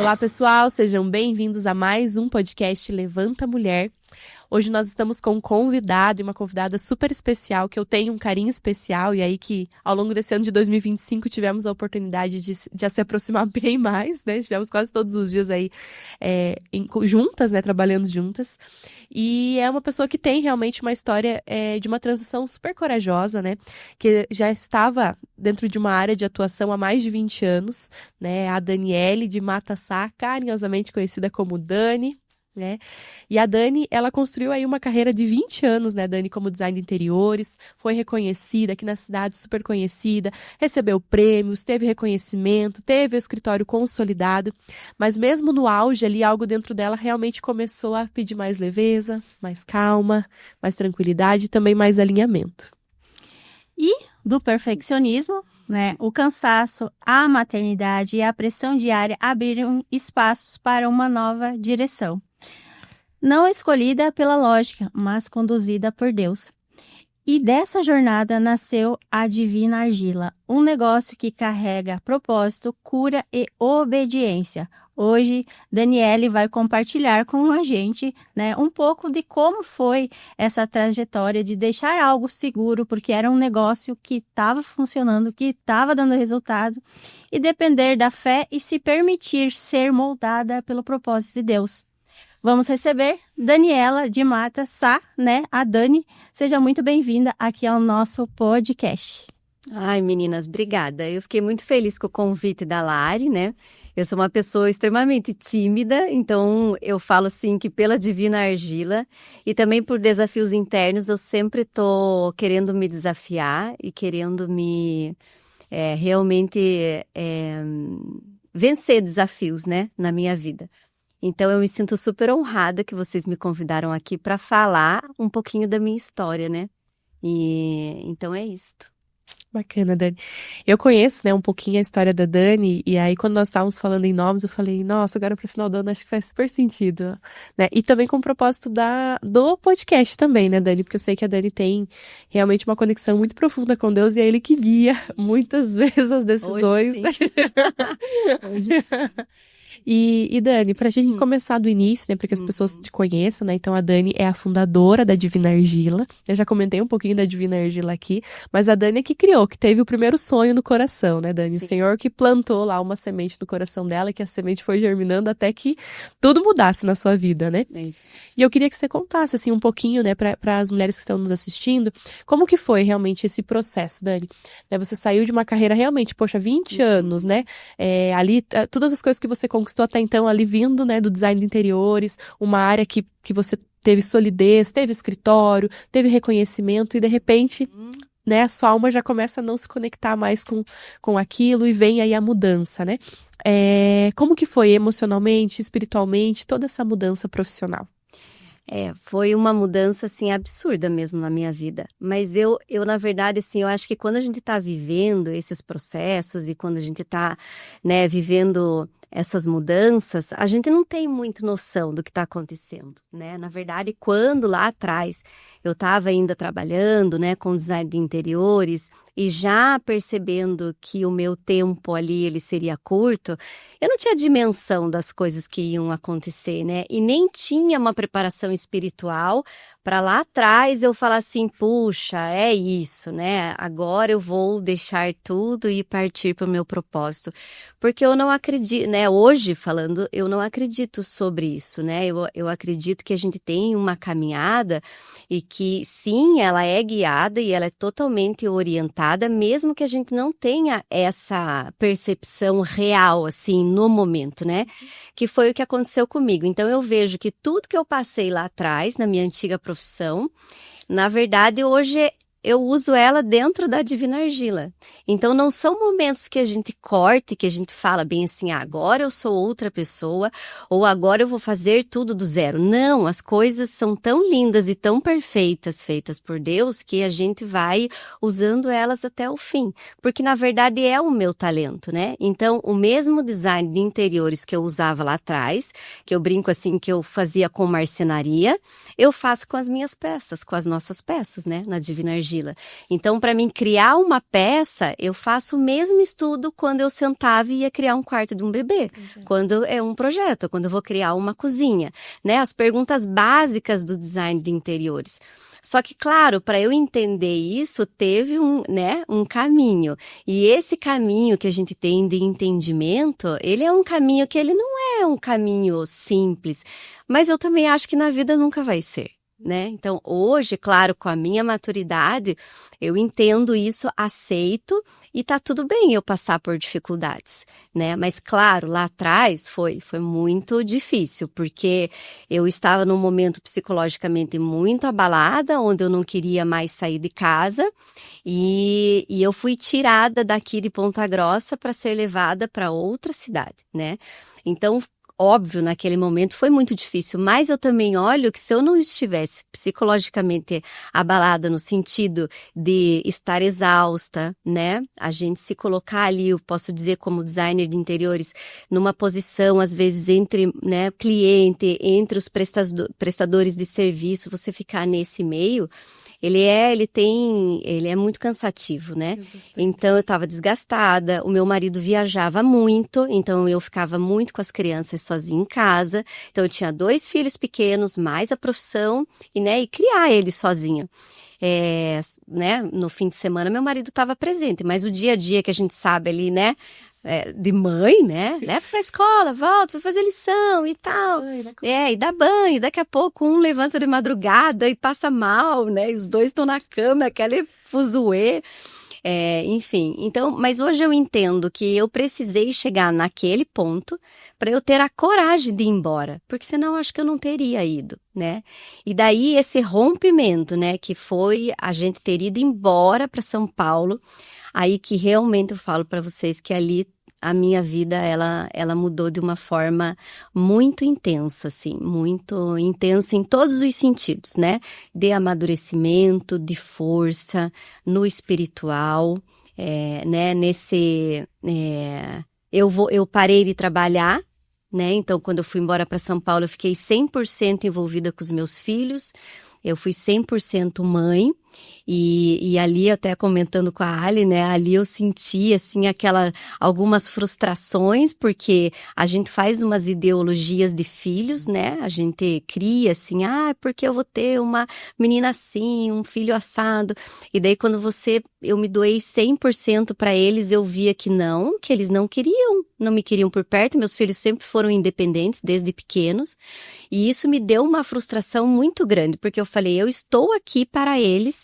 Olá, pessoal, sejam bem-vindos a mais um podcast Levanta Mulher. Hoje nós estamos com um convidado e uma convidada super especial, que eu tenho um carinho especial, e aí que ao longo desse ano de 2025 tivemos a oportunidade de se aproximar bem mais, né? Tivemos quase todos os dias aí juntas, né? Trabalhando juntas. E é uma pessoa que tem realmente uma história de uma transição super corajosa, né? Que já estava dentro de uma área de atuação há mais de 20 anos, né? A Daniele de Matassá, carinhosamente conhecida como Dani, né? E a Dani, ela construiu aí uma carreira de 20 anos, né, Dani, como design de interiores, foi reconhecida aqui na cidade, super conhecida, recebeu prêmios, teve reconhecimento, teve o escritório consolidado, mas mesmo no auge ali, algo dentro dela realmente começou a pedir mais leveza, mais calma, mais tranquilidade e também mais alinhamento. E do perfeccionismo, né, o cansaço, a maternidade e a pressão diária abriram espaços para uma nova direção. Não escolhida pela lógica, mas conduzida por Deus. E dessa jornada nasceu a Divina Argila, um negócio que carrega propósito, cura e obediência. Hoje, Daniele vai compartilhar com a gente, né, um pouco de como foi essa trajetória de deixar algo seguro, porque era um negócio que estava funcionando, que estava dando resultado, e depender da fé e se permitir ser moldada pelo propósito de Deus. Vamos receber Daniela de Matassá, né? A Dani. Seja muito bem-vinda aqui ao nosso podcast. Ai, meninas, obrigada. Eu fiquei muito feliz com o convite da Lari, né? Eu sou uma pessoa extremamente tímida, então eu falo assim que pela Divina Argila e também por desafios internos, eu sempre tô querendo me desafiar e querendo me realmente vencer desafios, né, na minha vida. Então, eu me sinto super honrada que vocês me convidaram aqui para falar um pouquinho da minha história, né? E então é isto. Bacana, Dani. Eu conheço, né, um pouquinho a história da Dani, e aí quando nós estávamos falando em nomes, eu falei, nossa, agora pro final do ano acho que faz super sentido, né? E também com o propósito do podcast também, né, Dani? Porque eu sei que a Dani tem realmente uma conexão muito profunda com Deus e é Ele que guia muitas vezes as decisões. Hoje, né? Hoje sim. E Dani, pra gente começar do início, né, para que as pessoas te conheçam, né, então a Dani é a fundadora da Divina Argila, eu já comentei um pouquinho da Divina Argila aqui, mas a Dani é que criou, que teve o primeiro sonho no coração, né, Dani? Sim. O Senhor que plantou lá uma semente no coração dela, que a semente foi germinando até que tudo mudasse na sua vida, né? É isso. E eu queria que você contasse, assim, um pouquinho, né, para as mulheres que estão nos assistindo, como que foi realmente esse processo, Dani? Né, você saiu de uma carreira realmente, poxa, 20 anos, né, ali, todas as coisas que você conquistou até então ali vindo, né, do design de interiores, uma área que você teve solidez, teve escritório, teve reconhecimento e de repente, né, a sua alma já começa a não se conectar mais com aquilo e vem aí a mudança, né? Como que foi emocionalmente, espiritualmente, toda essa mudança profissional? Foi uma mudança, assim, absurda mesmo na minha vida. Mas eu na verdade, assim, eu acho que quando a gente tá vivendo esses processos e quando a gente tá, né, vivendo essas mudanças, a gente não tem muito noção do que está acontecendo, né? Na verdade, quando lá atrás eu estava ainda trabalhando, né, com design de interiores e já percebendo que o meu tempo ali ele seria curto, eu não tinha dimensão das coisas que iam acontecer, né? E nem tinha uma preparação espiritual para lá atrás eu falar assim, puxa, é isso, né? Agora eu vou deixar tudo e partir para o meu propósito. Porque eu não acredito, né? Hoje falando, eu não acredito sobre isso, né? Eu acredito que a gente tem uma caminhada e que sim, ela é guiada e ela é totalmente orientada, mesmo que a gente não tenha essa percepção real, assim, no momento, né? Que foi o que aconteceu comigo. Então eu vejo que tudo que eu passei lá atrás, na minha antiga profissão, na verdade hoje eu uso ela dentro da Divina Argila. Então, não são momentos que a gente corta e que a gente fala bem assim, agora eu sou outra pessoa, ou agora eu vou fazer tudo do zero. Não, as coisas são tão lindas e tão perfeitas, feitas por Deus, que a gente vai usando elas até o fim. Porque, na verdade, é o meu talento, né? Então, o mesmo design de interiores que eu usava lá atrás, que eu brinco assim, que eu fazia com marcenaria, eu faço com as minhas peças, com as nossas peças, né? Na Divina Argila. Gila. Então, para mim criar uma peça, eu faço o mesmo estudo quando eu sentava e ia criar um quarto de um bebê, quando é um projeto, quando eu vou criar uma cozinha, né? As perguntas básicas do design de interiores. Só que, claro, para eu entender isso, teve um caminho. E esse caminho que a gente tem de entendimento, ele é um caminho que ele não é um caminho simples, mas eu também acho que na vida nunca vai ser. Né? Então, hoje, claro, com a minha maturidade, eu entendo isso, aceito e tá tudo bem eu passar por dificuldades, né? Mas, claro, lá atrás foi muito difícil, porque eu estava num momento psicologicamente muito abalada, onde eu não queria mais sair de casa e eu fui tirada daqui de Ponta Grossa para ser levada para outra cidade, né? Então, óbvio, naquele momento foi muito difícil, mas eu também olho que se eu não estivesse psicologicamente abalada no sentido de estar exausta, né? A gente se colocar ali, eu posso dizer como designer de interiores, numa posição às vezes entre, né, cliente, entre os prestadores de serviço, você ficar nesse meio, ele é muito cansativo, né? Então eu estava desgastada, o meu marido viajava muito, então eu ficava muito com as crianças sozinha em casa. Então eu tinha 2 filhos pequenos, mais a profissão e criar eles sozinha. Né? No fim de semana meu marido estava presente, mas o dia a dia que a gente sabe ali, né? De mãe, né? Leva pra escola, volta, vai fazer lição e tal. E dá banho. Daqui a pouco um levanta de madrugada e passa mal, né? E os 2 estão na cama, aquele fuzuê. Enfim, então, mas hoje eu entendo que eu precisei chegar naquele ponto para eu ter a coragem de ir embora, porque senão eu acho que eu não teria ido, né? E daí esse rompimento, né, que foi a gente ter ido embora para São Paulo, aí que realmente eu falo para vocês que ali a minha vida, ela mudou de uma forma muito intensa, assim, muito intensa em todos os sentidos, né? De amadurecimento, de força, no espiritual, né? Eu parei de trabalhar, né? Então, quando eu fui embora para São Paulo, eu fiquei 100% envolvida com os meus filhos, eu fui 100% mãe. E ali, até comentando com a Ali, né, ali eu senti, assim, algumas frustrações, porque a gente faz umas ideologias de filhos, né, a gente cria, assim, porque eu vou ter uma menina assim, um filho assado, e daí quando eu me doei 100% para eles, eu via que eles não me queriam por perto, meus filhos sempre foram independentes, desde pequenos, e isso me deu uma frustração muito grande, porque eu falei, eu estou aqui para eles,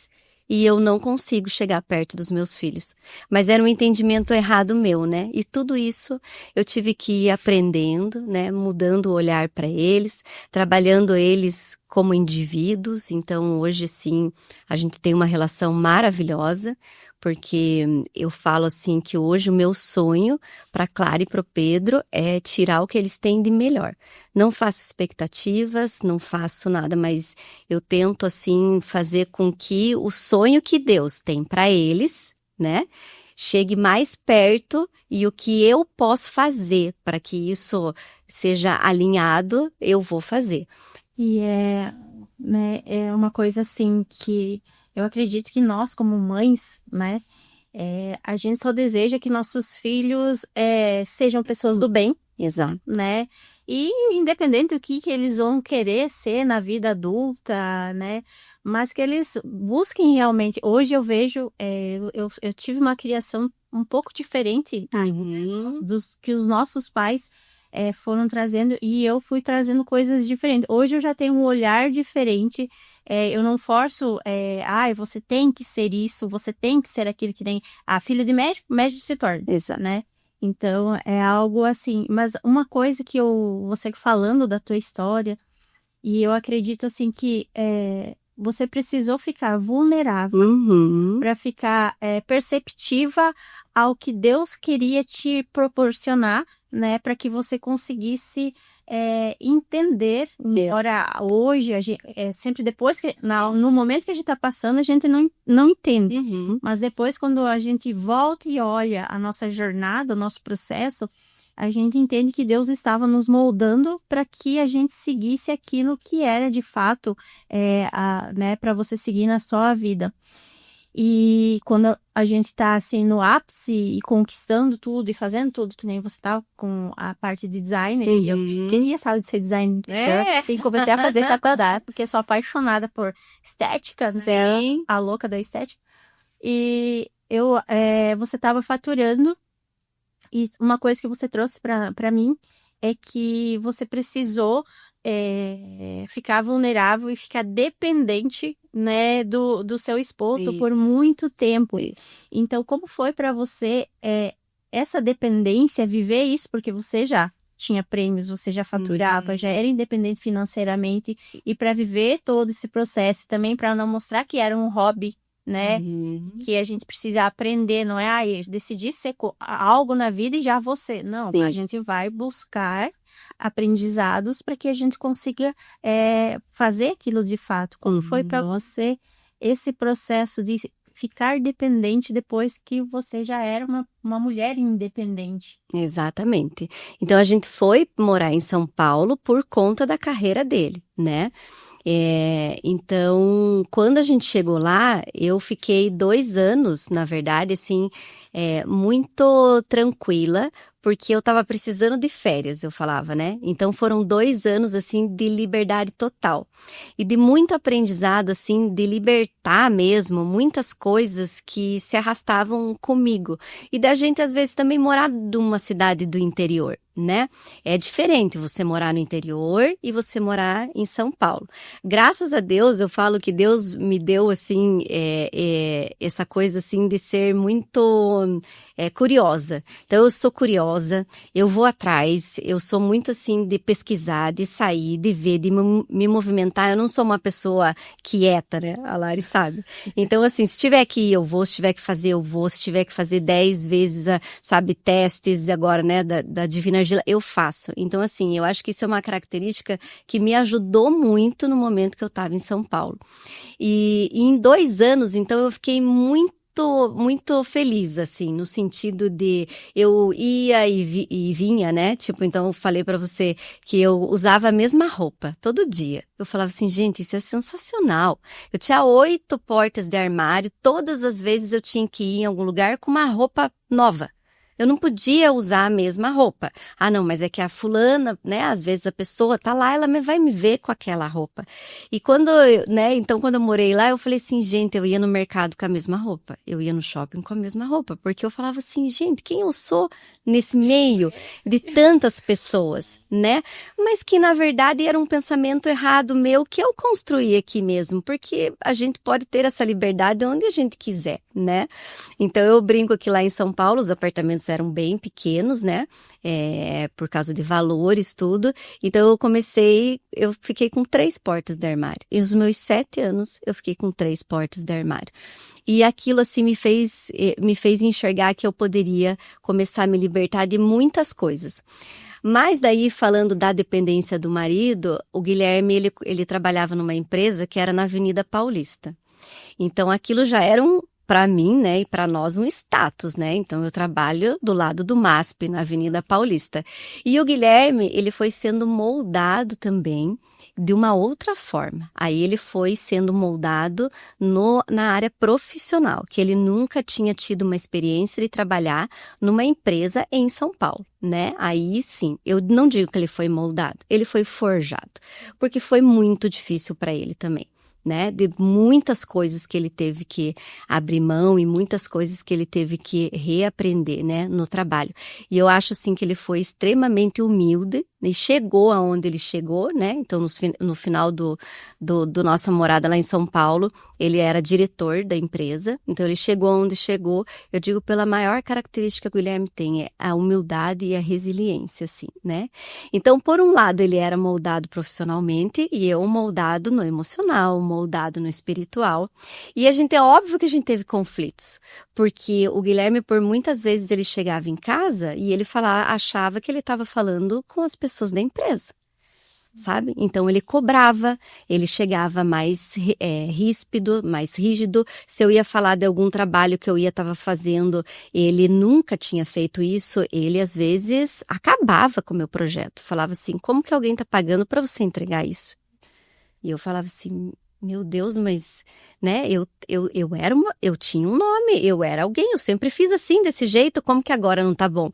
e eu não consigo chegar perto dos meus filhos. Mas era um entendimento errado meu, né? E tudo isso eu tive que ir aprendendo, né? Mudando o olhar para eles, trabalhando eles como indivíduos. Então, hoje, sim, a gente tem uma relação maravilhosa, porque eu falo assim que hoje o meu sonho para a Clara e para o Pedro é tirar o que eles têm de melhor. Não faço expectativas, não faço nada, mas eu tento assim fazer com que o sonho que Deus tem para eles, né, chegue mais perto e o que eu posso fazer para que isso seja alinhado, eu vou fazer. E né, é uma coisa assim que eu acredito que nós, como mães, né, a gente só deseja que nossos filhos sejam pessoas do bem. Exato. Né? E independente do que eles vão querer ser na vida adulta, né? Mas que eles busquem realmente. Hoje eu vejo, eu tive uma criação um pouco diferente dos que os nossos pais foram trazendo, e eu fui trazendo coisas diferentes. Hoje eu já tenho um olhar diferente. Eu não forço, você tem que ser isso, você tem que ser aquilo que nem a filha de médico, médico se torna, Exato. Né? Então, é algo assim, mas uma coisa que você falando da tua história, e eu acredito assim que você precisou ficar vulnerável para ficar perceptiva ao que Deus queria te proporcionar, né, para que você conseguisse entender. Ora, hoje, sempre depois que, no momento que a gente está passando, a gente não entende. Mas depois, quando a gente volta e olha a nossa jornada, o nosso processo, a gente entende que Deus estava nos moldando para que a gente seguisse aquilo que era de fato, né, para você seguir na sua vida. E quando a gente tá assim no ápice e conquistando tudo e fazendo tudo, que nem você tá com a parte de design, eu queria saber de ser designer, e comecei a fazer faculdade, porque eu sou apaixonada por estética, né? A louca da estética. E você tava faturando, e uma coisa que você trouxe para mim é que você precisou ficar vulnerável e ficar dependente, né, do seu esposo por muito tempo. Então, como foi para você essa dependência, viver isso? Porque você já tinha prêmios, você já faturava, já era independente financeiramente, e para viver todo esse processo também, para não mostrar que era um hobby, né, que a gente precisa aprender, não é decidir ser algo na vida e já você. Não, a gente vai buscar aprendizados para que a gente consiga fazer aquilo de fato. Como foi para você esse processo de ficar dependente depois que você já era uma mulher independente? Exatamente. Então, a gente foi morar em São Paulo por conta da carreira dele, né? Então, quando a gente chegou lá, eu fiquei 2 anos, na verdade, assim, muito tranquila, porque eu tava precisando de férias, eu falava, né? Então, foram 2 anos, assim, de liberdade total. E de muito aprendizado, assim, de libertar mesmo muitas coisas que se arrastavam comigo. E da gente, às vezes, também morar numa cidade do interior, né? É diferente você morar no interior e você morar em São Paulo. Graças a Deus, eu falo que Deus me deu, assim, essa coisa, assim, de ser muito curiosa. Então, eu sou curiosa, eu vou atrás, eu sou muito, assim, de pesquisar, de sair, de ver, de me movimentar. Eu não sou uma pessoa quieta, né? A Lari sabe. Então, assim, se tiver que ir, eu vou. Se tiver que fazer, eu vou. Se tiver que fazer 10 vezes, sabe, testes agora, né, da Divina Argila, eu faço. Então, assim, eu acho que isso é uma característica que me ajudou muito no momento que eu estava em São Paulo. E em 2 anos, então, eu fiquei muito feliz, assim, no sentido de eu ia e vinha, né? Tipo, então eu falei pra você que eu usava a mesma roupa todo dia. Eu falava assim, gente, isso é sensacional. Eu tinha 8 portas de armário, todas as vezes eu tinha que ir em algum lugar com uma roupa nova. Eu não podia usar a mesma roupa. Ah, não, mas é que a fulana, né, às vezes a pessoa tá lá, ela vai me ver com aquela roupa. E quando, né, então quando eu morei lá, eu falei assim, gente, eu ia no mercado com a mesma roupa. Eu ia no shopping com a mesma roupa, porque eu falava assim, gente, quem eu sou nesse meio de tantas pessoas, né? Mas que, na verdade, era um pensamento errado meu que eu construí aqui mesmo, porque a gente pode ter essa liberdade onde a gente quiser, né? Então, eu brinco que lá em São Paulo, os apartamentos eram bem pequenos, né? Por causa de valores, tudo. Então, eu fiquei com 3 portas de armário. E os meus 7 anos, eu fiquei com 3 portas de armário. E aquilo, assim, me fez enxergar que eu poderia começar a me libertar de muitas coisas. Mas daí, falando da dependência do marido, o Guilherme, ele trabalhava numa empresa que era na Avenida Paulista. Então, aquilo já era para mim, né, e para nós, um status, né? Então, eu trabalho do lado do MASP, na Avenida Paulista. E o Guilherme, ele foi sendo moldado também de uma outra forma. Aí ele foi sendo moldado na área profissional, que ele nunca tinha tido uma experiência de trabalhar numa empresa em São Paulo, né? Aí sim, eu não digo que ele foi moldado, ele foi forjado, porque foi muito difícil para ele também, né? De muitas coisas que ele teve que abrir mão e muitas coisas que ele teve que reaprender, né, no trabalho. E eu acho, assim, que ele foi extremamente humilde e chegou aonde ele chegou, né? Então, no final do nossa morada lá em São Paulo, ele era diretor da empresa. Então, ele chegou aonde chegou. Eu digo pela maior característica que o Guilherme tem, é a humildade e a resiliência, assim, né? Então, por um lado, ele era moldado profissionalmente e eu moldado no emocional, moldado no espiritual. E é óbvio que a gente teve conflitos, porque o Guilherme, por muitas vezes, ele chegava em casa e ele achava que ele estava falando com as pessoas da empresa, sabe? Então, ele cobrava, ele chegava mais ríspido, mais rígido. Se eu ia falar de algum trabalho que eu estava fazendo, ele nunca tinha feito isso, ele, às vezes, acabava com o meu projeto. Falava assim, como que alguém está pagando para você entregar isso? E eu falava assim, meu Deus, mas, né, eu tinha um nome, eu era alguém, eu sempre fiz assim, desse jeito, como que agora não tá bom?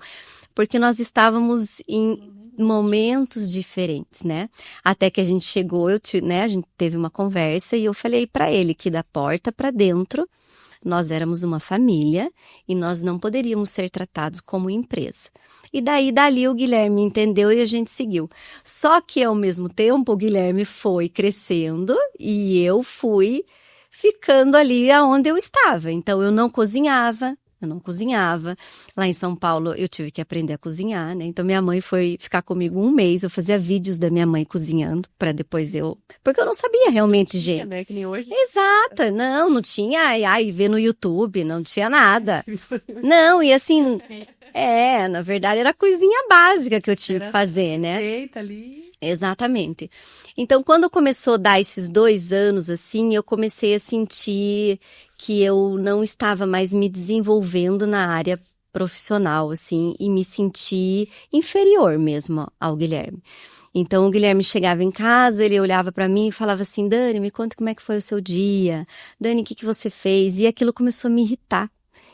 Porque nós estávamos em momentos diferentes, né? Até que a gente chegou, né, a gente teve uma conversa e eu falei para ele que da porta para dentro nós éramos uma família e nós não poderíamos ser tratados como empresa. E dali o Guilherme entendeu e a gente seguiu. Só que ao mesmo tempo o Guilherme foi crescendo e eu fui ficando ali aonde eu estava. Então eu não cozinhava. Lá em São Paulo eu tive que aprender a cozinhar, né? Então minha mãe foi ficar comigo um mês, eu fazia vídeos da minha mãe cozinhando, para depois porque eu não sabia realmente, gente. Né? Que nem hoje. Exata, não tinha, ver no YouTube, não tinha nada. Não, e assim, na verdade era a coisinha básica que eu tinha que fazer, né? Eita, ali. Exatamente. Então, quando começou a dar esses 2 anos, assim, eu comecei a sentir que eu não estava mais me desenvolvendo na área profissional, assim, e me senti inferior mesmo ao Guilherme. Então, o Guilherme chegava em casa, ele olhava para mim e falava assim, Dani, me conta como é que foi o seu dia. Dani, o que você fez? E aquilo começou a me irritar.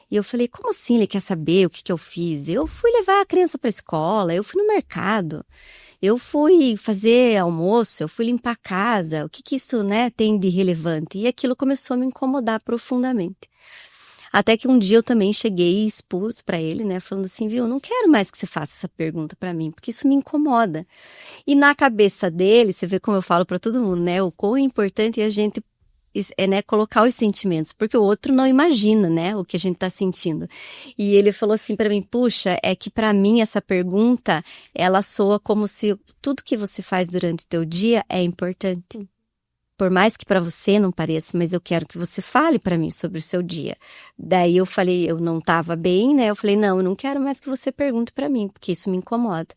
E eu falei, como assim ele quer saber o que eu fiz? Eu fui levar a criança para a escola, eu fui no mercado. Eu fui fazer almoço, eu fui limpar a casa, o que isso, né, tem de relevante? E aquilo começou a me incomodar profundamente. Até que um dia eu também cheguei e expus para ele, né, falando assim, viu, não quero mais que você faça essa pergunta para mim, porque isso me incomoda. E na cabeça dele, você vê como eu falo para todo mundo, né, o quão importante é a gente né, colocar os sentimentos, porque o outro não imagina, né, o que a gente está sentindo. E ele falou assim para mim, puxa, é que para mim essa pergunta, ela soa como se tudo que você faz durante o teu dia é importante. Por mais que para você não pareça, mas eu quero que você fale para mim sobre o seu dia. Daí eu falei, eu não estava bem, né, eu falei, não, eu não quero mais que você pergunte para mim, porque isso me incomoda.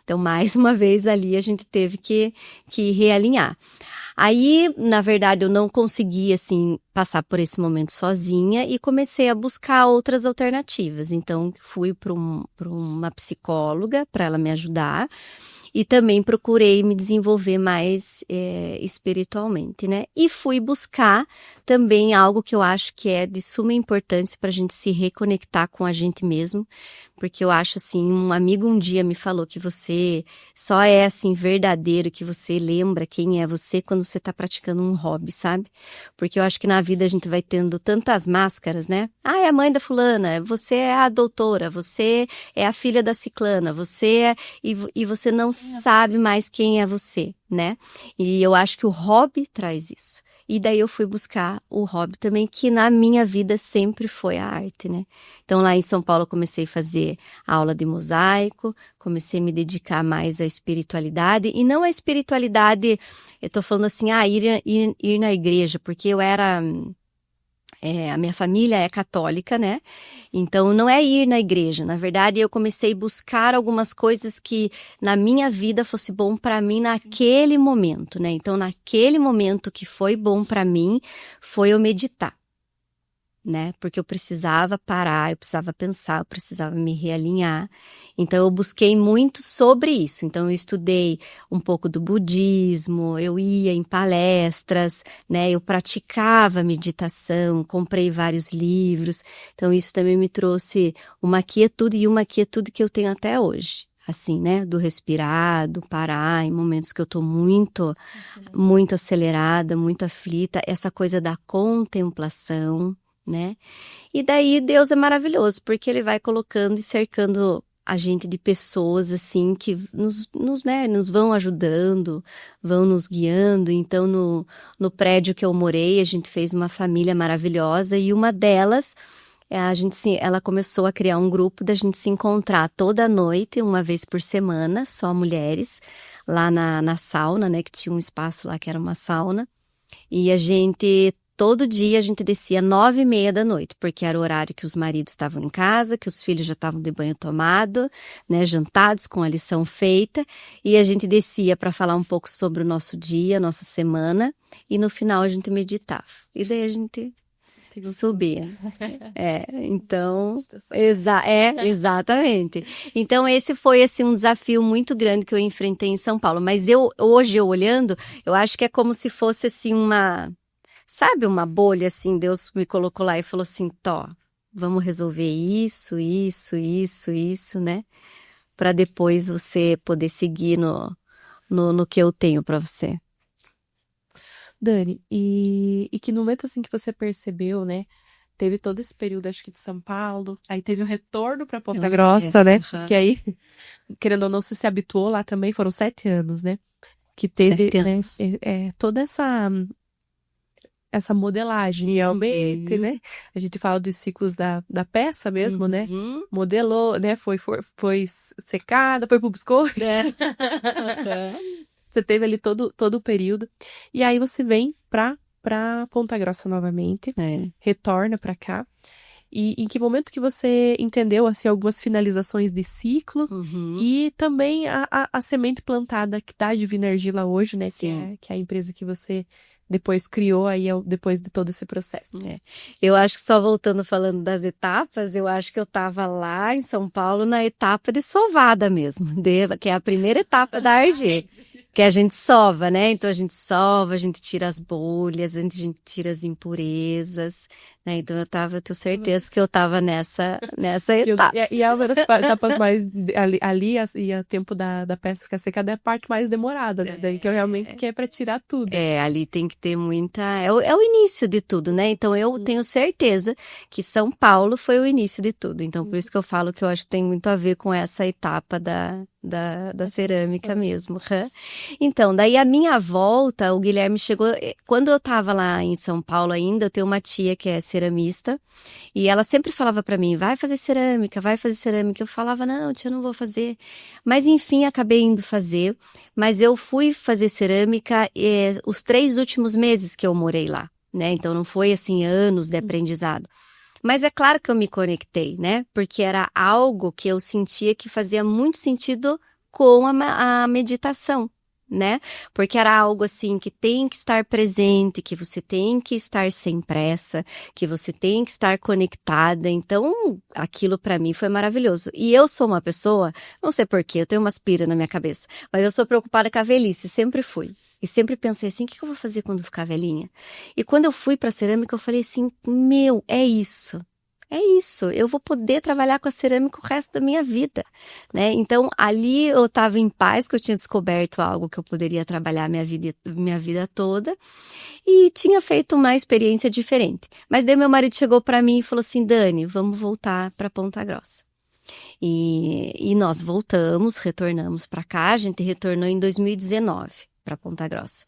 Então, mais uma vez ali a gente teve que realinhar. Aí, na verdade, eu não consegui, assim, passar por esse momento sozinha e comecei a buscar outras alternativas. Então, fui para uma psicóloga para ela me ajudar e também procurei me desenvolver mais espiritualmente, né? E fui buscar também algo que eu acho que é de suma importância para a gente se reconectar com a gente mesmo, porque eu acho assim, um amigo um dia me falou que você só é assim verdadeiro, que você lembra quem é você quando você está praticando um hobby, sabe? Porque eu acho que na vida a gente vai tendo tantas máscaras, né? Ah, é a mãe da fulana, você é a doutora, você é a filha da ciclana, e você não sabe mais quem é você, né? E eu acho que o hobby traz isso. E daí eu fui buscar o hobby também, que na minha vida sempre foi a arte, né? Então lá em São Paulo eu comecei a fazer aula de mosaico, comecei a me dedicar mais à espiritualidade, e não a espiritualidade, eu tô falando assim, ir na igreja, porque eu era... a minha família é católica, né? Então, não é ir na igreja. Na verdade, eu comecei a buscar algumas coisas que na minha vida fosse bom para mim naquele momento, né? Então, naquele momento que foi bom para mim, foi eu meditar, né? Porque eu precisava parar, eu precisava pensar, eu precisava me realinhar. Então, eu busquei muito sobre isso. Então, eu estudei um pouco do budismo, eu ia em palestras, né? Eu praticava meditação, comprei vários livros. Então, isso também me trouxe uma quietude que eu tenho até hoje. Assim, né? Do respirar, do parar, em momentos que eu tô muito acelerada, muito aflita. Essa coisa da contemplação, né? E daí Deus é maravilhoso, porque ele vai colocando e cercando a gente de pessoas assim que nos vão ajudando, vão nos guiando. Então no prédio que eu morei, a gente fez uma família maravilhosa, e uma delas, ela começou a criar um grupo da gente se encontrar toda noite, uma vez por semana, só mulheres, lá na sauna, né, que tinha um espaço lá que era uma sauna, e todo dia a gente descia 9h30 da noite, porque era o horário que os maridos estavam em casa, que os filhos já estavam de banho tomado, né, jantados, com a lição feita, e a gente descia para falar um pouco sobre o nosso dia, nossa semana, e no final a gente meditava. E daí a gente subia. Então, exatamente. Então, esse foi assim, um desafio muito grande que eu enfrentei em São Paulo. Mas hoje, olhando, eu acho que é como se fosse assim sabe, uma bolha assim, Deus me colocou lá e falou assim, Tó, vamos resolver isso, né? Para depois você poder seguir no que eu tenho para você. Dani, e que no momento assim que você percebeu, né? Teve todo esse período, acho que de São Paulo, aí teve o retorno para Ponta Grossa, né? Que aí, querendo ou não, você se habituou lá também, foram 7 anos, né? Que teve, 7 né, anos. toda essa modelagem realmente, né? A gente fala dos ciclos da peça mesmo, né? Modelou, né? Foi secada, foi pro biscoito. Você teve ali todo o período. E aí você vem pra Ponta Grossa novamente, retorna pra cá. E em que momento que você entendeu, assim, algumas finalizações de ciclo e também a semente plantada que tá a Divina Argila hoje, né? Que é a empresa que você depois criou aí, depois de todo esse processo. Eu acho que só voltando falando das etapas, eu acho que eu estava lá em São Paulo na etapa de sovada mesmo, que é a primeira etapa da Argê. Que a gente sova, né? Então a gente sova, a gente tira as bolhas, a gente tira as impurezas, né? Então eu tenho certeza que eu tava nessa etapa. E é uma das etapas mais ali e o tempo da peça ficar secada é a parte mais demorada, né? Daí que eu realmente quero para tirar tudo. Ali tem que ter muita. É o início de tudo, né? Então eu tenho certeza que São Paulo foi o início de tudo. Então por isso que eu falo que eu acho que tem muito a ver com essa etapa da cerâmica mesmo. Então, daí a minha volta, o Guilherme chegou, quando eu tava lá em São Paulo ainda, eu tenho uma tia que é ceramista, e ela sempre falava pra mim, vai fazer cerâmica. Eu falava, não, tia, não vou fazer. Mas enfim, acabei indo fazer, mas eu fui fazer cerâmica os 3 últimos meses que eu morei lá, né? Então não foi assim anos de aprendizado. Mas é claro que eu me conectei, né? Porque era algo que eu sentia que fazia muito sentido com a meditação, né? Porque era algo assim que tem que estar presente, que você tem que estar sem pressa, que você tem que estar conectada. Então, aquilo para mim foi maravilhoso. E eu sou uma pessoa, não sei porquê, eu tenho umas piras na minha cabeça, mas eu sou preocupada com a velhice, sempre fui. E sempre pensei assim, o que eu vou fazer quando ficar velhinha? E quando eu fui para cerâmica, eu falei assim, é isso. É isso, eu vou poder trabalhar com a cerâmica o resto da minha vida, né? Então, ali eu estava em paz, que eu tinha descoberto algo que eu poderia trabalhar minha vida toda e tinha feito uma experiência diferente. Mas daí meu marido chegou para mim e falou assim, Dani, vamos voltar para Ponta Grossa. E nós retornamos para cá, a gente retornou em 2019. Para Ponta Grossa.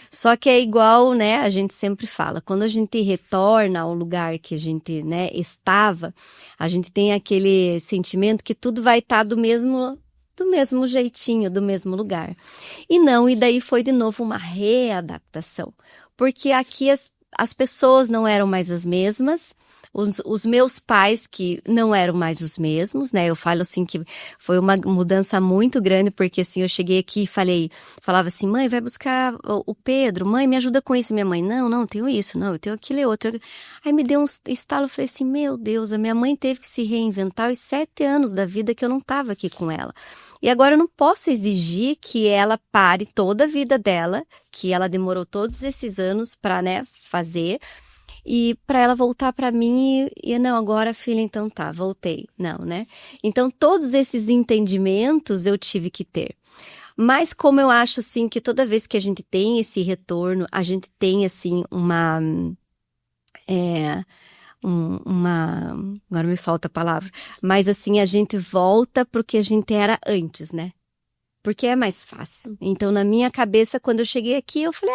Só que é igual, né, a gente sempre fala, quando a gente retorna ao lugar que a gente, né, estava, a gente tem aquele sentimento que tudo vai estar do mesmo jeitinho, do mesmo lugar. E daí foi de novo uma readaptação, porque aqui as pessoas não eram mais as mesmas, os meus pais que não eram mais os mesmos, né? Eu falo assim que foi uma mudança muito grande, porque assim, eu cheguei aqui e falava assim, mãe, vai buscar o Pedro, mãe, me ajuda com isso. Minha mãe, não, tenho isso, não, eu tenho aquilo e outro. Aí me deu um estalo, eu falei assim, meu Deus, a minha mãe teve que se reinventar os 7 anos da vida que eu não estava aqui com ela. E agora eu não posso exigir que ela pare toda a vida dela, que ela demorou todos esses anos para, né, fazer, e para ela voltar para mim e não, agora filha, então tá, voltei. Não, né? Então todos esses entendimentos eu tive que ter. Mas como eu acho assim que toda vez que a gente tem esse retorno, a gente tem assim agora me falta a palavra, mas assim a gente volta pro que a gente era antes, né? Porque é mais fácil. Então na minha cabeça, quando eu cheguei aqui, eu falei,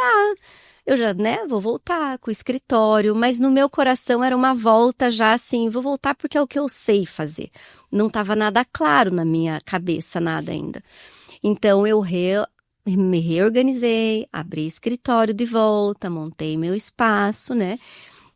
eu já, né, vou voltar com o escritório, mas no meu coração era uma volta já assim, vou voltar porque é o que eu sei fazer. Não estava nada claro na minha cabeça, nada ainda. Então eu me reorganizei, abri escritório de volta, montei meu espaço, né,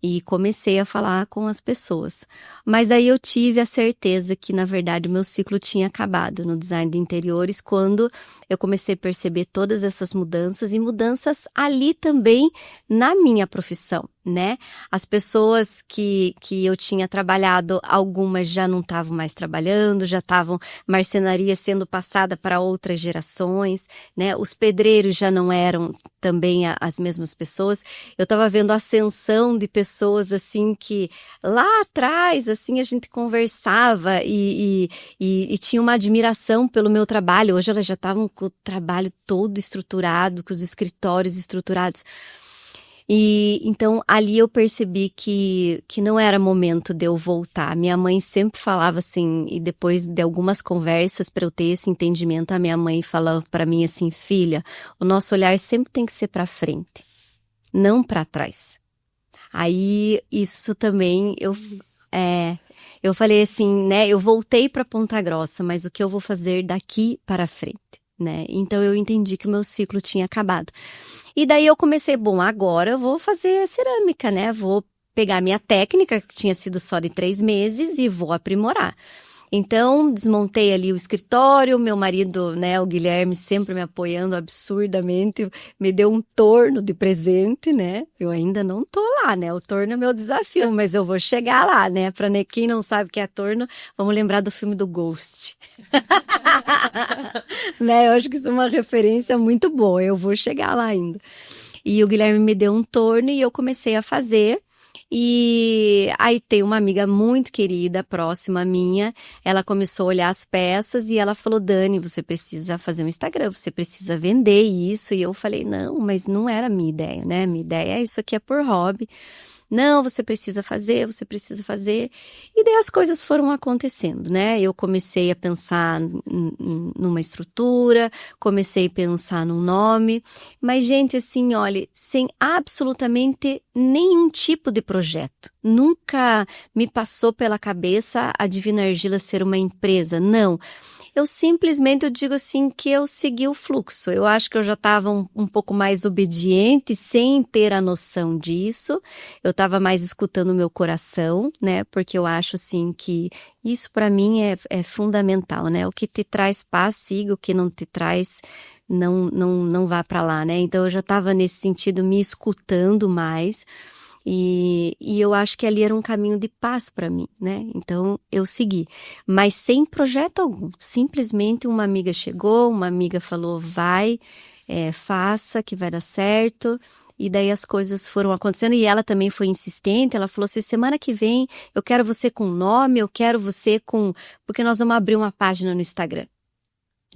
e comecei a falar com as pessoas. Mas daí eu tive a certeza que, na verdade, o meu ciclo tinha acabado no design de interiores quando eu comecei a perceber todas essas mudanças e mudanças ali também na minha profissão, né? As pessoas que eu tinha trabalhado, algumas já não estavam mais trabalhando, já estavam marcenaria sendo passada para outras gerações, né? Os pedreiros já não eram também as mesmas pessoas. Eu estava vendo a ascensão de pessoas assim que lá atrás assim a gente conversava e tinha uma admiração pelo meu trabalho. Hoje elas já estavam com o trabalho todo estruturado, com os escritórios estruturados. E então ali eu percebi que não era momento de eu voltar. Minha mãe sempre falava assim, e depois de algumas conversas para eu ter esse entendimento, a minha mãe falava para mim assim: filha, o nosso olhar sempre tem que ser para frente, não para trás. Aí isso também eu falei assim, né? Eu voltei para Ponta Grossa, mas o que eu vou fazer daqui para frente, né? Então eu entendi que o meu ciclo tinha acabado. E daí eu comecei, bom, agora eu vou fazer cerâmica, né? Vou pegar minha técnica, que tinha sido só de 3 meses, e vou aprimorar. Então, desmontei ali o escritório, meu marido, né, o Guilherme, sempre me apoiando absurdamente, me deu um torno de presente, né? Eu ainda não tô lá, né? O torno é meu desafio, mas eu vou chegar lá, né? Pra quem não sabe o que é torno, vamos lembrar do filme do Ghost. Né? Eu acho que isso é uma referência muito boa, eu vou chegar lá ainda. E o Guilherme me deu um torno e eu comecei a fazer. E aí tem uma amiga muito querida, próxima minha, ela começou a olhar as peças e ela falou: Dani, você precisa fazer um Instagram, você precisa vender isso. E eu falei: não, mas não era a minha ideia, né? Minha ideia é isso aqui, é por hobby. Não, você precisa fazer, você precisa fazer. E daí as coisas foram acontecendo, né? Eu comecei a pensar numa estrutura, comecei a pensar num nome. Mas, gente, assim, olha, sem absolutamente nenhum tipo de projeto. Nunca me passou pela cabeça a Divina Argila ser uma empresa, não. Eu simplesmente, eu digo assim, que eu segui o fluxo. Eu acho que eu já estava um pouco mais obediente, sem ter a noção disso. Eu estava mais escutando o meu coração, né? Porque eu acho, assim, que isso para mim é fundamental, né? O que te traz paz, siga. O que não te traz, não vá para lá, né? Então, eu já estava nesse sentido, me escutando mais. E eu acho que ali era um caminho de paz para mim, né? Então eu segui, mas sem projeto algum. Simplesmente uma amiga chegou, uma amiga falou: vai, faça que vai dar certo. E daí as coisas foram acontecendo e ela também foi insistente. Ela falou assim: semana que vem eu quero você com nome, eu quero você com... Porque nós vamos abrir uma página no Instagram.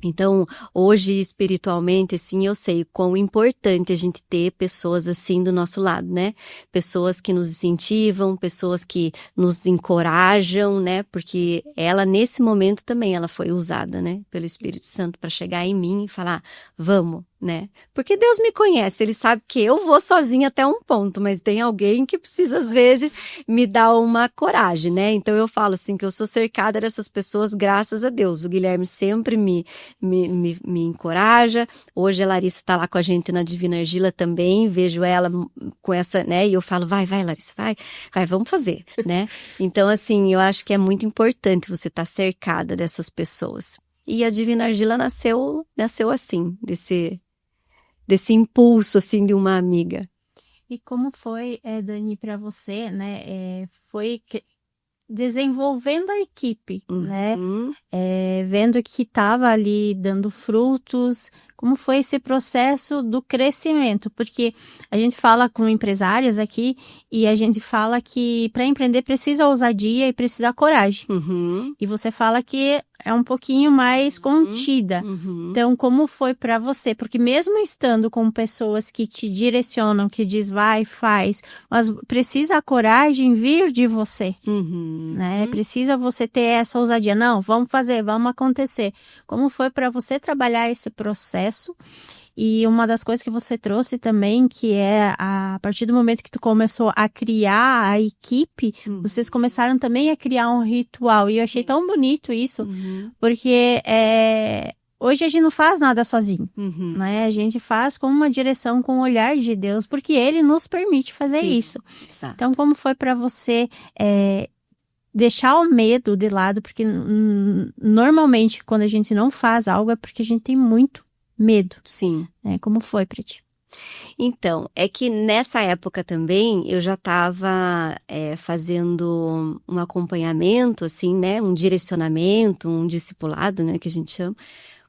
Então, hoje, espiritualmente, assim, eu sei quão importante a gente ter pessoas assim do nosso lado, né? Pessoas que nos incentivam, pessoas que nos encorajam, né? Porque ela, nesse momento também, ela foi usada, né? Pelo Espírito Santo para chegar em mim e falar: vamos, né? Porque Deus me conhece, Ele sabe que eu vou sozinha até um ponto, mas tem alguém que precisa, às vezes, me dar uma coragem, né? Então, eu falo assim, que eu sou cercada dessas pessoas, graças a Deus. O Guilherme sempre me encoraja. Hoje a Larissa está lá com a gente na Divina Argila também, vejo ela com essa, né? E eu falo: vai, Larissa, vai, vamos fazer, né? Então, assim, eu acho que é muito importante você estar cercada dessas pessoas. E a Divina Argila nasceu assim, desse impulso, assim, de uma amiga. E como foi, Dani, para você, né? Foi desenvolvendo a equipe, né? Vendo que estava ali dando frutos. Como foi esse processo do crescimento? Porque a gente fala com empresárias aqui e a gente fala que para empreender precisa ousadia e precisa coragem. E você fala que é um pouquinho mais contida. Então, como foi para você? Porque mesmo estando com pessoas que te direcionam, que diz vai, faz, mas precisa a coragem vir de você, né? Precisa você ter essa ousadia. Não, vamos fazer, vamos acontecer. Como foi para você trabalhar esse processo? E uma das coisas que você trouxe também, que é a partir do momento que tu começou a criar a equipe, vocês começaram também a criar um ritual. E eu achei tão bonito isso, porque hoje a gente não faz nada sozinho, né? A gente faz com uma direção, com o olhar de Deus, porque Ele nos permite fazer isso. Exato. Então, como foi para você deixar o medo de lado? Porque normalmente quando a gente não faz algo é porque a gente tem muito medo. Sim. Como foi pra ti? Então, é que nessa época também eu já estava fazendo um acompanhamento, assim, né? Um direcionamento, um discipulado, né? Que a gente chama,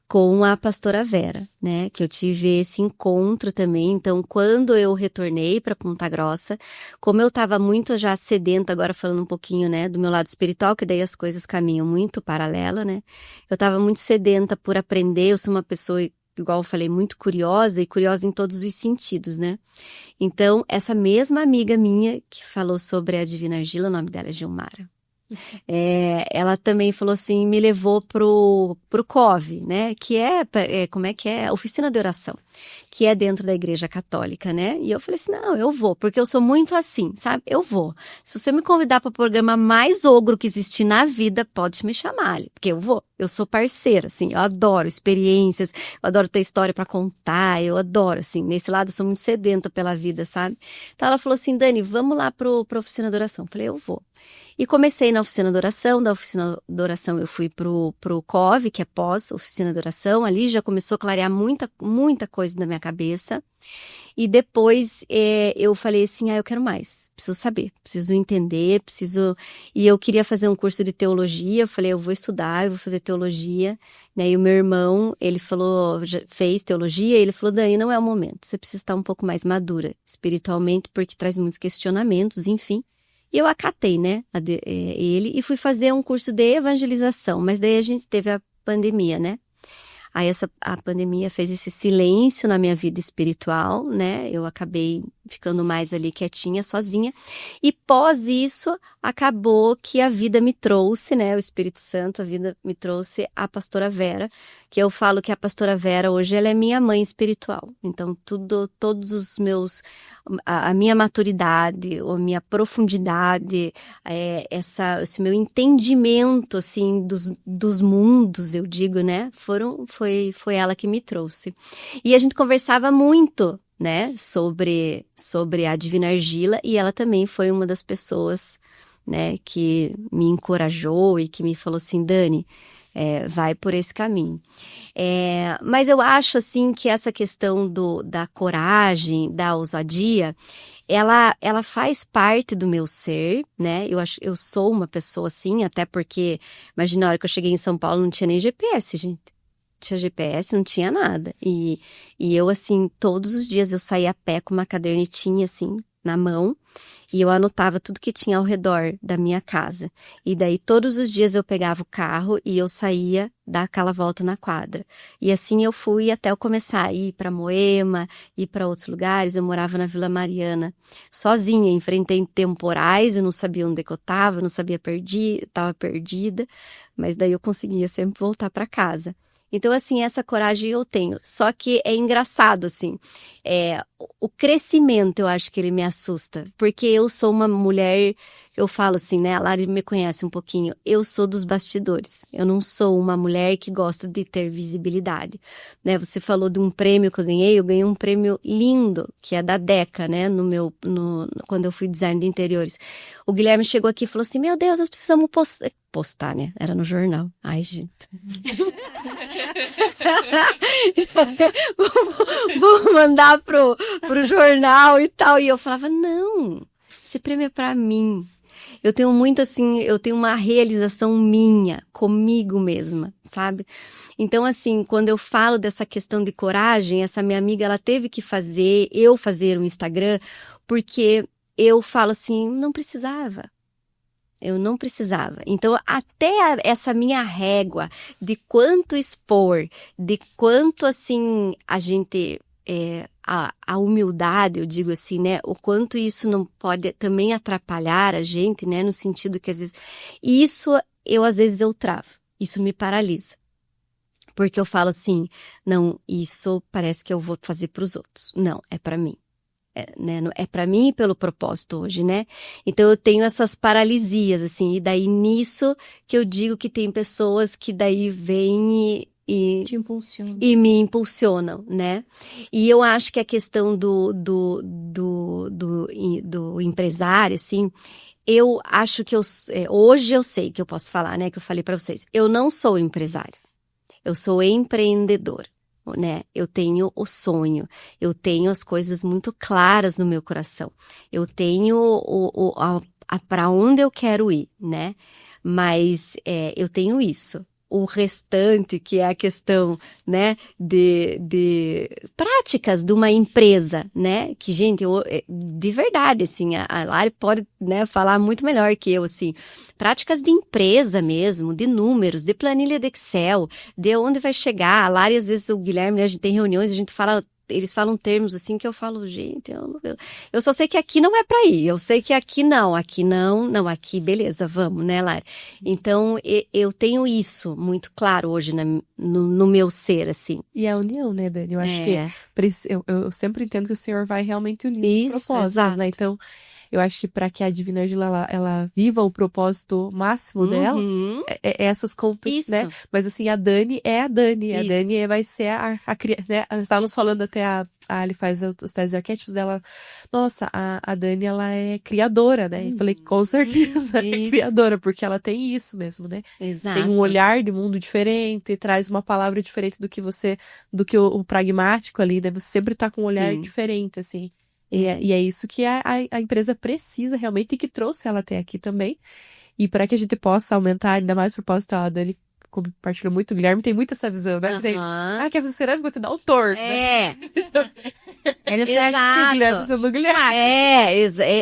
com a pastora Vera, né? Que eu tive esse encontro também. Então, quando eu retornei para Ponta Grossa, como eu estava muito já sedenta, agora falando um pouquinho, né? Do meu lado espiritual, que daí as coisas caminham muito paralela, né? Eu estava muito sedenta por aprender, eu sou uma pessoa, igual eu falei, muito curiosa e curiosa em todos os sentidos, né? Então, essa mesma amiga minha que falou sobre a Divina Argila, o nome dela é Gilmara. Ela também falou assim, me levou pro COV, né? Que como é que é? Oficina de Oração, que é dentro da Igreja Católica, né? E eu falei assim, não, eu vou, porque eu sou muito assim, sabe? Eu vou. Se você me convidar para o programa mais ogro que existir na vida, pode me chamar, porque eu vou. Eu sou parceira, assim, eu adoro experiências, eu adoro ter história para contar, eu adoro, assim, nesse lado eu sou muito sedenta pela vida, sabe? Então ela falou assim, Dani, vamos lá pra Oficina de Oração. Eu falei, eu vou. E comecei na Oficina de Oração, da Oficina de Oração eu fui pro COV, que é pós-Oficina de Oração, ali já começou a clarear muita coisa na minha cabeça. E depois eu falei assim, eu quero mais, preciso saber, preciso entender, E eu queria fazer um curso de teologia, eu falei, eu vou estudar, eu vou fazer teologia, né? E o meu irmão, ele falou, já fez teologia, e ele falou, Dani, não é o momento, você precisa estar um pouco mais madura espiritualmente, porque traz muitos questionamentos, enfim. E eu acatei, né, ele, e fui fazer um curso de evangelização, mas daí a gente teve a pandemia, né? Aí a pandemia fez esse silêncio na minha vida espiritual, né? Eu acabei ficando mais ali quietinha, sozinha. E pós isso, acabou que a vida me trouxe, né? O Espírito Santo, a vida me trouxe a pastora Vera, que eu falo que a pastora Vera hoje, ela é minha mãe espiritual. Então, todos os meus... A minha maturidade, a minha profundidade, esse meu entendimento, assim, dos mundos, eu digo, né? Foi ela que me trouxe. E a gente conversava muito, né, sobre a Divina Argila, e ela também foi uma das pessoas, né, que me encorajou e que me falou assim, Dani, vai por esse caminho. Mas eu acho, assim, que essa questão da coragem, da ousadia, ela faz parte do meu ser, né? Eu sou uma pessoa assim, até porque, imagina, a hora que eu cheguei em São Paulo, não tinha nem GPS, gente. Tinha GPS, não tinha nada. E eu, assim, todos os dias eu saía a pé com uma cadernetinha, assim, na mão, e eu anotava tudo que tinha ao redor da minha casa. E daí, todos os dias eu pegava o carro e eu saía dar aquela volta na quadra. E assim eu fui até eu começar a ir para Moema, ir para outros lugares. Eu morava na Vila Mariana, sozinha, enfrentei temporais, eu não sabia onde que eu estava, não sabia, estava perdida, mas daí eu conseguia sempre voltar para casa. Então, assim, essa coragem eu tenho. Só que é engraçado, assim, o crescimento eu acho que ele me assusta. Porque eu sou uma mulher, eu falo assim, né, a Lari me conhece um pouquinho, eu sou dos bastidores. Eu não sou uma mulher que gosta de ter visibilidade, né? Você falou de um prêmio que eu ganhei um prêmio lindo, que é da Deca, né, quando eu fui design de interiores. O Guilherme chegou aqui e falou assim, meu Deus, nós precisamos postar, né? Era no jornal. Ai, gente. Vou mandar pro jornal e tal. E eu falava, não, esse prêmio é pra mim. Eu tenho muito assim, eu tenho uma realização minha, comigo mesma, sabe? Então, assim, quando eu falo dessa questão de coragem, essa minha amiga, ela teve que fazer um Instagram, porque eu falo assim, não precisava. Eu não precisava. Então, até essa minha régua de quanto expor, de quanto, assim, a gente... a humildade, eu digo assim, né? O quanto isso não pode também atrapalhar a gente, né? No sentido que, às vezes... às vezes, eu travo. Isso me paralisa. Porque eu falo assim, não, isso parece que eu vou fazer para os outros. Não, é para mim. Né? É para mim pelo propósito hoje, né? Então eu tenho essas paralisias, assim, e daí nisso que eu digo que tem pessoas que daí vêm te impulsionam. E me impulsionam, né? E eu acho que a questão do empresário, assim, eu acho que hoje eu sei que eu posso falar, né? Que eu falei para vocês, eu não sou empresária, eu sou empreendedora. né? Eu tenho o sonho, eu tenho as coisas muito claras no meu coração, eu tenho para onde eu quero ir, né? Mas eu tenho isso. O restante, que é a questão, né, de práticas de uma empresa, né, que, gente, de verdade, assim, a Lari pode, né, falar muito melhor que eu, assim, práticas de empresa mesmo, de números, de planilha de Excel, de onde vai chegar. A Lari, às vezes, o Guilherme, né, a gente tem reuniões, a gente fala... Eles falam termos assim que eu falo, gente, eu só sei que aqui não é para ir, eu sei que aqui não, aqui beleza, vamos, né, Lari? Então, eu tenho isso muito claro hoje no meu ser, assim. E a união, né, Dani? Eu acho que eu sempre entendo que o Senhor vai realmente unir os propósitos, exato. né? Então, eu acho que para que a Divina Argila ela viva o propósito máximo dela, essas Isso. né? Mas assim, a Dani é a Dani. A Isso. Dani vai ser né? Nós estávamos falando até a Ali faz os testes arquétipos dela. Nossa, a Dani, ela é criadora, né? E falei, com certeza, é criadora, porque ela tem isso mesmo, né? Exato. Tem um olhar de mundo diferente, traz uma palavra diferente do que o pragmático ali, né? Você sempre tá com um olhar diferente, assim. E é isso que a empresa precisa realmente e que trouxe ela até aqui também. E para que a gente possa aumentar ainda mais o propósito, a Dani compartilhou muito, o Guilherme tem muito essa visão, né? Quer fazer cerâmica, tu dá um torno, né? Ele exato. O Guilherme sendo o Guilherme.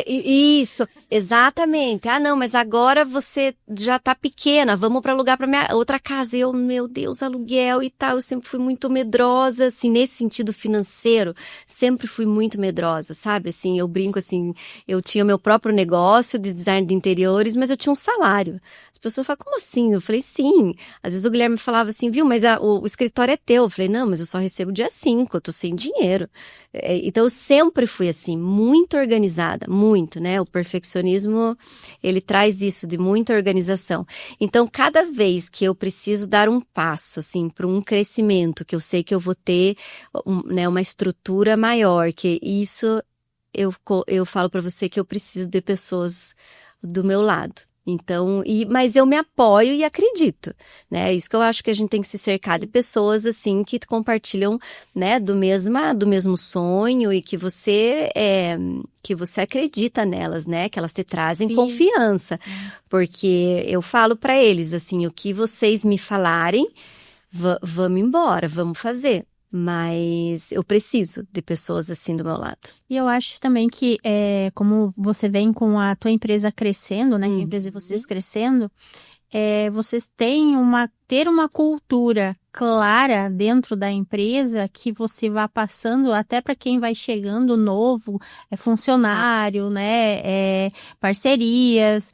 Isso, exatamente. Ah, não, mas agora você já tá pequena, vamos para alugar para minha outra casa. Eu, meu Deus, aluguel e tal. Eu sempre fui muito medrosa, assim, nesse sentido financeiro, sempre fui muito medrosa, sabe? Assim, eu brinco assim, eu tinha meu próprio negócio de design de interiores, mas eu tinha um salário. As pessoas falam, como assim? Eu falei, sim. Às vezes o Guilherme falava assim, viu, mas o escritório é teu. Eu falei, não, mas eu só recebo dia 5, eu tô sem dinheiro. Então, eu sempre fui assim, muito organizada, muito, né? O perfeccionismo, ele traz isso de muita organização. Então, cada vez que eu preciso dar um passo, assim, para um crescimento, que eu sei que eu vou ter né, uma estrutura maior, que isso eu falo para você que eu preciso de pessoas do meu lado. Então, mas eu me apoio e acredito, né? Isso que eu acho que a gente tem que se cercar de pessoas, assim, que compartilham, né, do mesmo sonho e que você acredita nelas, né? Que elas te trazem confiança. Porque eu falo para eles, assim, o que vocês me falarem, vamos embora, vamos fazer. Mas eu preciso de pessoas assim do meu lado. E eu acho também que, como você vem com a tua empresa crescendo, né? A empresa de vocês crescendo, vocês ter uma cultura clara dentro da empresa que você vá passando até para quem vai chegando novo, funcionário, né? Parcerias.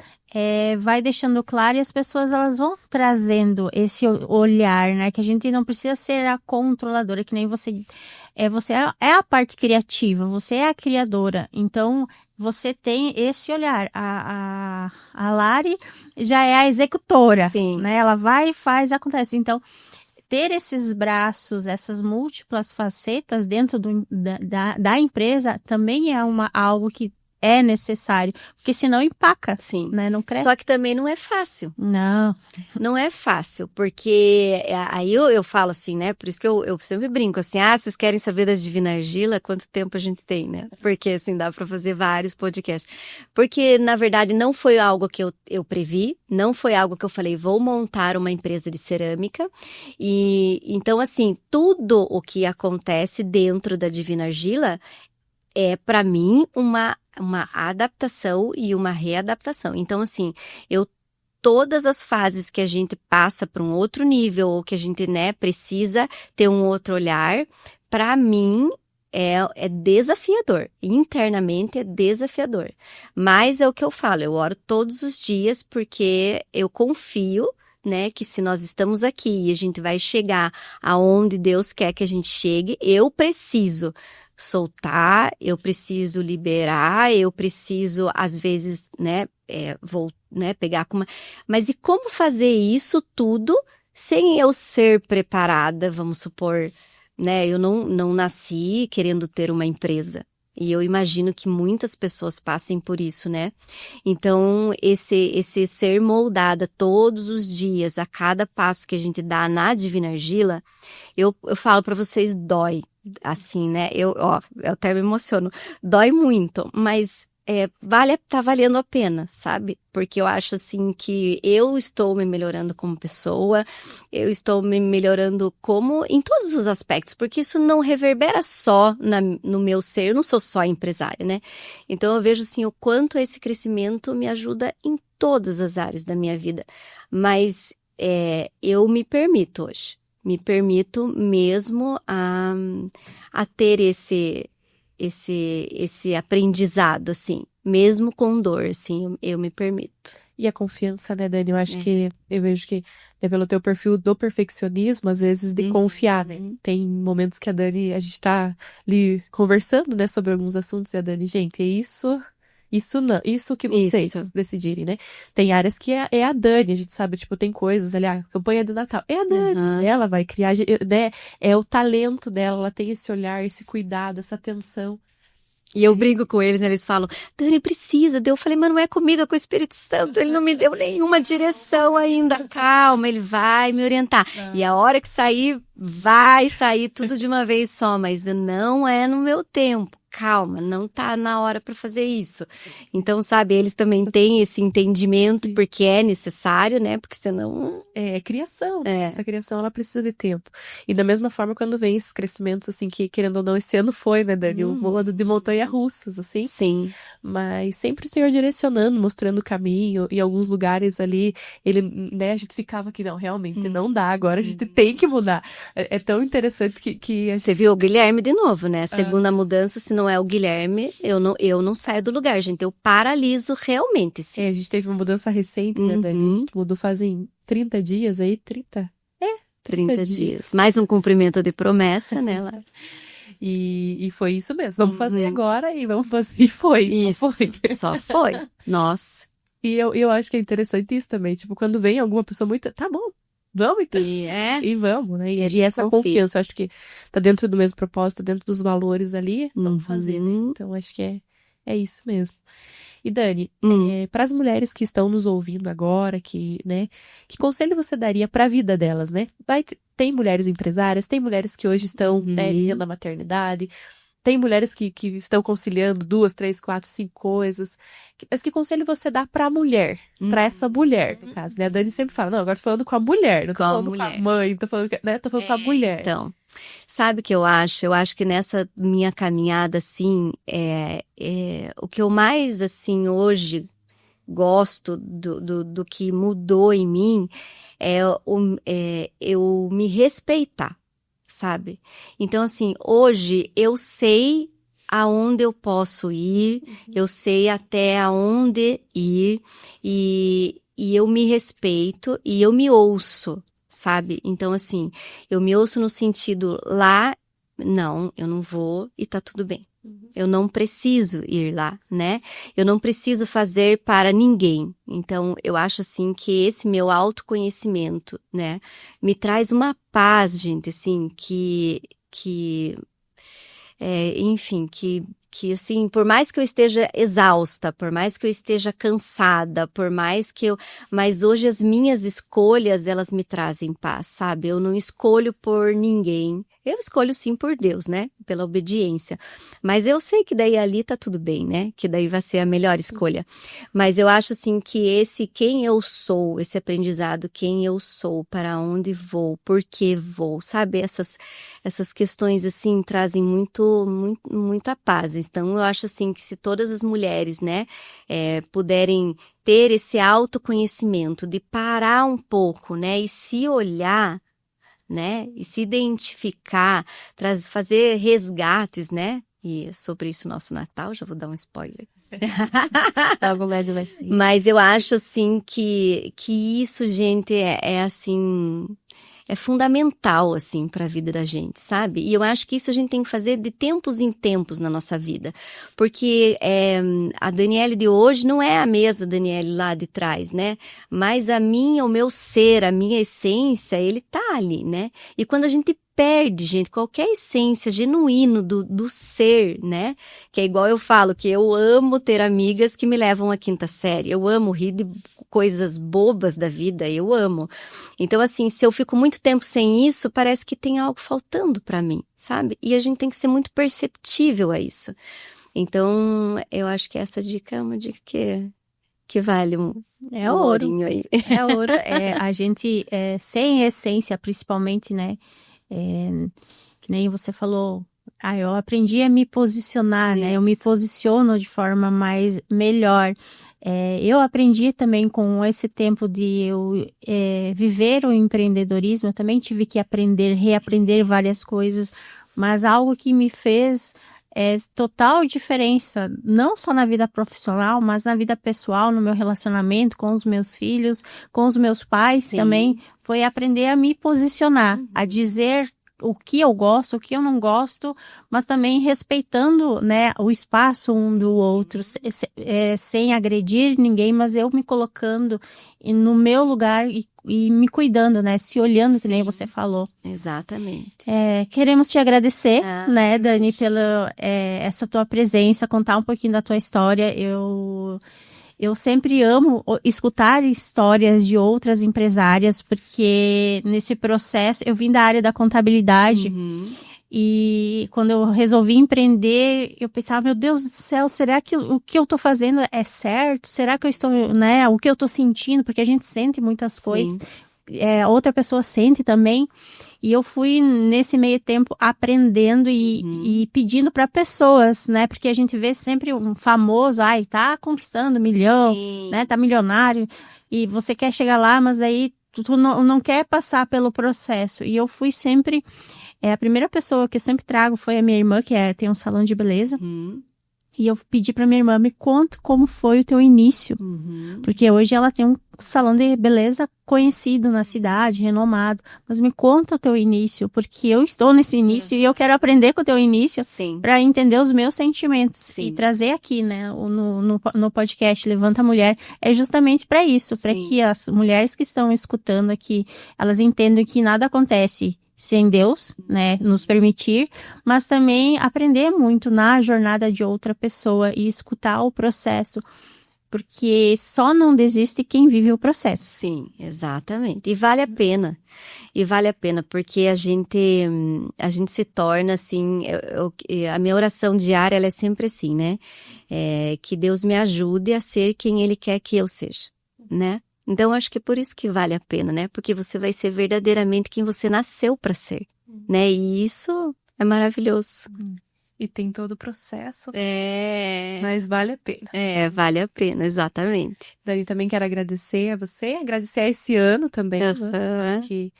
Vai deixando claro e as pessoas elas vão trazendo esse olhar, né? Que a gente não precisa ser a controladora, que nem você. Você é a parte criativa, você é a criadora. Então, você tem esse olhar. A Lari já é a executora, né? Ela vai e faz, acontece. Então, ter esses braços, essas múltiplas facetas dentro da empresa também é algo que é necessário, porque senão empaca, né? Não cresce. Só que também não é fácil. Não é fácil, porque aí eu falo assim, né? Por isso que eu sempre brinco assim, vocês querem saber da Divina Argila? Quanto tempo a gente tem, né? Porque assim, dá para fazer vários podcasts. Porque, na verdade, não foi algo que eu previ, não foi algo que eu falei, vou montar uma empresa de cerâmica. E então, assim, tudo o que acontece dentro da Divina Argila é, para mim, uma adaptação e uma readaptação. Então, assim, todas as fases que a gente passa para um outro nível ou que a gente, né, precisa ter um outro olhar, para mim é desafiador. Internamente é desafiador. Mas é o que eu falo, eu oro todos os dias porque eu confio, né, que se nós estamos aqui e a gente vai chegar aonde Deus quer que a gente chegue, eu preciso soltar, eu preciso liberar, eu preciso, às vezes, né, pegar com uma... Mas e como fazer isso tudo sem eu ser preparada, vamos supor, né, eu não nasci querendo ter uma empresa. E eu imagino que muitas pessoas passem por isso, né? Então, esse ser moldada todos os dias, a cada passo que a gente dá na Divina Argila, eu falo para vocês, dói, assim, né? Eu até me emociono. Dói muito, mas tá valendo a pena, sabe? Porque eu acho, assim, que eu estou me melhorando como pessoa, eu estou me melhorando em todos os aspectos, porque isso não reverbera só no meu ser, eu não sou só empresária, né? Então eu vejo, assim, o quanto esse crescimento me ajuda em todas as áreas da minha vida. Mas eu me permito hoje, me permito mesmo a ter esse aprendizado, assim, mesmo com dor, assim, eu me permito. E a confiança, né, Dani? Eu acho que, eu vejo que é pelo teu perfil do perfeccionismo, às vezes, de confiar, né? Tem momentos que a Dani, a gente tá ali conversando, né, sobre alguns assuntos, e a Dani, gente, é isso não, isso que vocês decidirem, né? Tem áreas que é a Dani, a gente sabe, tipo, tem coisas ali, a campanha de Natal, é a Dani, ela vai criar, né? É o talento dela, ela tem esse olhar, esse cuidado, essa atenção. E eu brigo com eles, né? Eles falam, Dani, precisa. Eu falei, mas não é comigo, é com o Espírito Santo. Ele não me deu nenhuma direção ainda. Calma, ele vai me orientar. E a hora que sair, vai sair tudo de uma vez só. Mas não é no meu tempo. Calma, não tá na hora para fazer isso. Então, sabe, eles também têm esse entendimento, porque é necessário, né? Porque senão... É criação. Essa criação, ela precisa de tempo. E da mesma forma, quando vem esses crescimentos, assim, que querendo ou não, esse ano foi, né, Dani? O modo de montanha-russas, assim. Sim. Mas sempre o Senhor direcionando, mostrando o caminho. Em alguns lugares ali, ele, né, a gente ficava aqui, não, realmente não dá, agora a gente tem que mudar. É tão interessante que Você viu o Guilherme de novo, né? A segunda mudança, se não é o Guilherme, eu não saio do lugar, gente. Eu paraliso realmente. Sim. A gente teve uma mudança recente, né, Dani? A gente mudou fazem 30 dias aí, 30? 30 dias. Mais um cumprimento de promessa, né? Lá. E foi isso mesmo. Vamos fazer agora e vamos fazer. E foi. Isso. Só foi. Nossa. E eu acho que é interessante isso também. Tipo, quando vem alguma pessoa muito... Tá bom, vamos então. E vamos, né? E essa confiança, eu acho que tá dentro do mesmo propósito, dentro dos valores ali. Vamos fazer, né? Então, acho que é isso mesmo. E Dani, para as mulheres que estão nos ouvindo agora, que conselho você daria para a vida delas, né? Tem mulheres empresárias, tem mulheres que hoje estão vivendo a maternidade, tem mulheres que estão conciliando 2, 3, 4, 5 coisas. Mas que conselho você dá para a mulher? Para essa mulher, no caso, né? A Dani sempre fala, não, agora tô falando com a mulher, não tô falando com a mãe, tô falando com a mulher. Então, sabe o que eu acho? Eu acho que nessa minha caminhada, assim, o que eu mais, assim, hoje gosto do que mudou em mim é eu me respeitar, sabe? Então, assim, hoje eu sei aonde eu posso ir, eu sei até aonde ir, e eu me respeito e eu me ouço, sabe? Então, assim, eu me ouço no sentido lá, não, eu não vou e tá tudo bem. Eu não preciso ir lá, né? Eu não preciso fazer para ninguém. Então, eu acho, assim, que esse meu autoconhecimento, né, me traz uma paz, gente, assim, enfim, que assim, por mais que eu esteja exausta, por mais que eu esteja cansada, mas hoje as minhas escolhas, elas me trazem paz, sabe? Eu não escolho por ninguém, eu escolho sim por Deus, né? Pela obediência, mas eu sei que daí ali tá tudo bem, né? Que daí vai ser a melhor escolha, mas eu acho assim que quem eu sou, esse aprendizado, quem eu sou, para onde vou, por que vou, sabe? Essas questões assim trazem muita paz. Então, eu acho assim que se todas as mulheres, né, puderem ter esse autoconhecimento de parar um pouco, né, e se olhar, né, e se identificar, fazer resgates, né, e sobre isso nosso Natal, já vou dar um spoiler. Mas eu acho assim que isso, gente, assim, é fundamental, assim, para a vida da gente, sabe? E eu acho que isso a gente tem que fazer de tempos em tempos na nossa vida, porque a Daniele de hoje não é a mesma Daniele lá de trás, né? Mas o meu ser, a minha essência, ele tá ali, né? E quando a gente perde, gente, qualquer essência genuíno do ser, né? Que é igual eu falo, que eu amo ter amigas que me levam à quinta série. Eu amo rir de coisas bobas da vida, eu amo. Então, assim, se eu fico muito tempo sem isso, parece que tem algo faltando pra mim, sabe? E a gente tem que ser muito perceptível a isso. Então, eu acho que essa dica é uma dica que vale um ouro. ourinho aí. É ouro. A gente, sem essência, principalmente, né? Que nem você falou, eu aprendi a me posicionar, né? Eu me posiciono de forma melhor. Eu aprendi também com esse tempo de eu viver o empreendedorismo, eu também tive que reaprender várias coisas, mas algo que me fez total diferença, não só na vida profissional, mas na vida pessoal, no meu relacionamento com os meus filhos, com os meus pais também, foi aprender a me posicionar, a dizer o que eu gosto, o que eu não gosto, mas também respeitando, né, o espaço um do outro, sem agredir ninguém, mas eu me colocando no meu lugar e me cuidando, né, se olhando, que nem você falou. Exatamente. Queremos te agradecer, né, Dani, pela essa tua presença, contar um pouquinho da tua história. Eu sempre amo escutar histórias de outras empresárias, porque nesse processo, eu vim da área da contabilidade, e quando eu resolvi empreender, eu pensava, meu Deus do céu, será que o que eu tô fazendo é certo? Será que eu estou, né, o que eu tô sentindo? Porque a gente sente muitas coisas, outra pessoa sente também. E eu fui, nesse meio tempo, aprendendo e pedindo para pessoas, né? Porque a gente vê sempre um famoso, tá conquistando 1 milhão, né? Tá milionário. E você quer chegar lá, mas daí tu não quer passar pelo processo. E eu fui sempre... a primeira pessoa que eu sempre trago foi a minha irmã, que tem um salão de beleza. E eu pedi pra minha irmã, me conta como foi o teu início. Porque hoje ela tem um salão de beleza conhecido na cidade, renomado. Mas me conta o teu início, porque eu estou nesse início e eu quero aprender com o teu início para entender os meus sentimentos. E trazer aqui, né, no podcast Levanta Mulher, é justamente para isso, para que as mulheres que estão escutando aqui, elas entendam que nada acontece sem Deus, né, nos permitir, mas também aprender muito na jornada de outra pessoa e escutar o processo, porque só não desiste quem vive o processo. Sim, exatamente. E vale a pena. Porque a gente se torna assim, a minha oração diária, ela é sempre assim, né? Que Deus me ajude a ser quem Ele quer que eu seja, né? Então, acho que é por isso que vale a pena, né? Porque você vai ser verdadeiramente quem você nasceu para ser, né? E isso é maravilhoso. E tem todo o processo. Mas vale a pena. Vale a pena, exatamente. Dani, também quero agradecer a você, agradecer a esse ano também, né? Que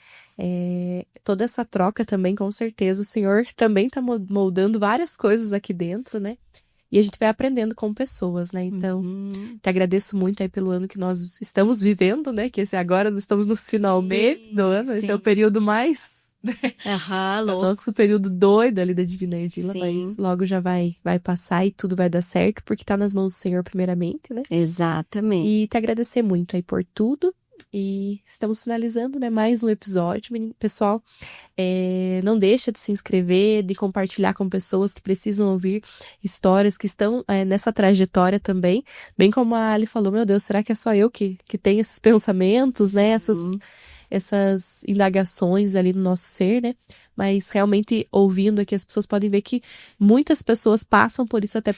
toda essa troca também, com certeza, o Senhor também está moldando várias coisas aqui dentro, né? E a gente vai aprendendo com pessoas, né? Então, te agradeço muito aí pelo ano que nós estamos vivendo, né? Que agora nós estamos nos finalmente do ano, então é o período mais... louco. Nosso período doido ali da Divina Ardila, mas logo já vai passar e tudo vai dar certo, porque tá nas mãos do Senhor primeiramente, né? Exatamente. E te agradecer muito aí por tudo. E estamos finalizando, né, mais um episódio, pessoal. Não deixa de se inscrever, de compartilhar com pessoas que precisam ouvir histórias que estão nessa trajetória também. Bem como a Ali falou, meu Deus, será que é só eu que tenho esses pensamentos, né? Essas indagações ali no nosso ser, né? Mas realmente ouvindo aqui as pessoas podem ver que muitas pessoas passam por isso, até